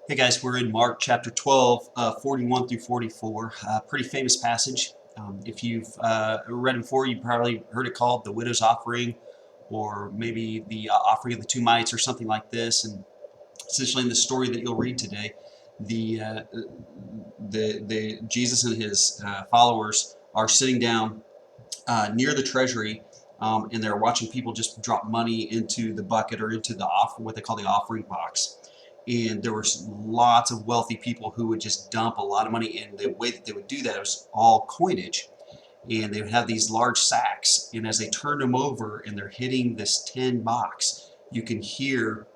Hey guys, we're in Mark chapter 12, 41 through 44. Pretty famous passage. If you've read it before, you probably heard it called the widow's offering, or maybe the offering of the two mites, or something like this. And essentially, in the story that you'll read today, the Jesus and his followers are sitting down near the treasury, and they're watching people just drop money into the bucket or into the what they call the offering box. And there were lots of wealthy people who would just dump a lot of money in. The way that they would do that was all coinage, and they would have these large sacks, and as they turned them over and they're hitting this tin box, you can hear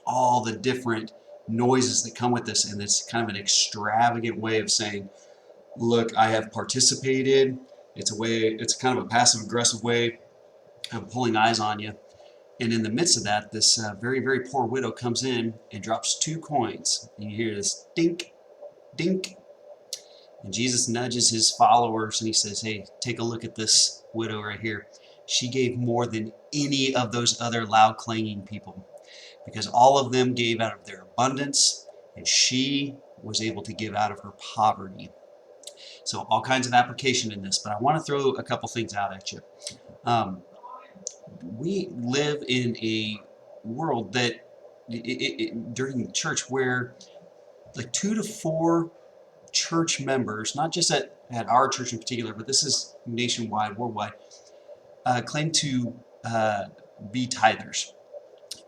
all the different noises that come with this. And it's kind of an extravagant way of saying, look, I have participated. It's kind of a passive aggressive way of pulling eyes on you. And in the midst of that, this very, very poor widow comes in and drops 2 coins. And you hear this dink, dink. And Jesus nudges his followers and he says, hey, take a look at this widow right here. She gave more than any of those other loud clanging people, because all of them gave out of their abundance, and she was able to give out of her poverty. So all kinds of application in this, but I want to throw a couple things out at you. Um, we live in a world that during church where like 2 to 4 church members, not just at our church in particular, but this is nationwide, worldwide, claim to be tithers.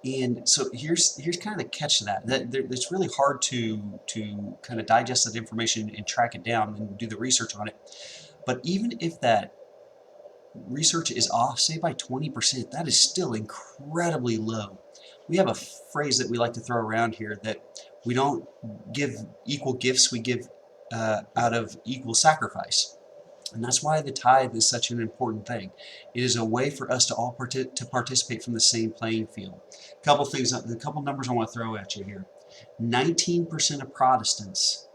And so here's kind of the catch to that. It's really hard to kind of digest that information and track it down and do the research on it. But even if that research is off, say by 20%, that is still incredibly low. We have a phrase that we like to throw around here that we don't give equal gifts, we give out of equal sacrifice. And that's why the tithe is such an important thing. It is a way for us to all participate from the same playing field. A couple numbers I want to throw at you here. 19% of Protestants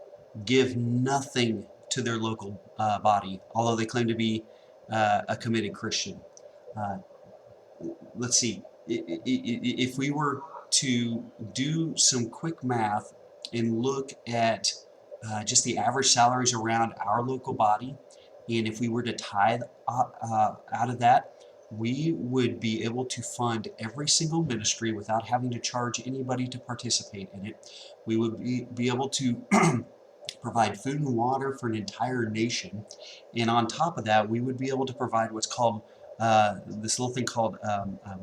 give nothing to their local body, although they claim to be a committed Christian. Uh, let's see, if we were to do some quick math and look at just the average salaries around our local body, and if we were to tithe out of that, we would be able to fund every single ministry without having to charge anybody to participate in it. We would be able to provide food and water for an entire nation, and on top of that, we would be able to provide what's called this little thing called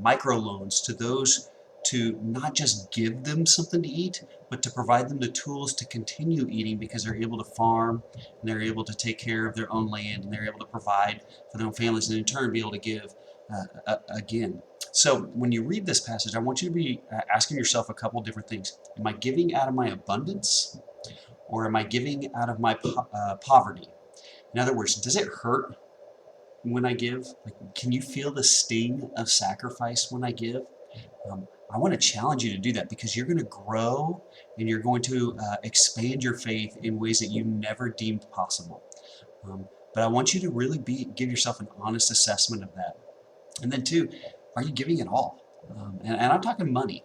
microloans to those, to not just give them something to eat, but to provide them the tools to continue eating, because they're able to farm and they're able to take care of their own land and they're able to provide for their own families, and in turn be able to give again. So when you read this passage, I want you to be asking yourself a couple different things. Am I giving out of my abundance, or am I giving out of my poverty? In other words, does it hurt when I give? Like, can you feel the sting of sacrifice when I give? I want to challenge you to do that, because you're going to grow and you're going to expand your faith in ways that you never deemed possible. But I want you to really give yourself an honest assessment of that. And then two, are you giving it all? And I'm talking money.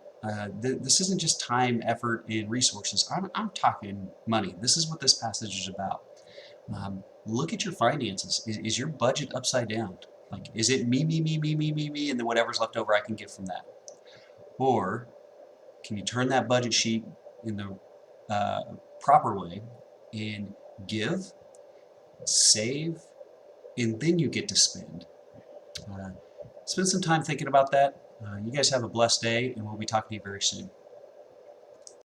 This isn't just time, effort, and resources. I'm talking money. This is what this passage is about. Look at your finances. Is your budget upside down? Like, is it me, me, me, me, me, me, me, and then whatever's left over I can give from that? Or can you turn that budget sheet in the proper way and give, save, and then you get to spend? Spend some time thinking about that. You guys have a blessed day, and we'll be talking to you very soon.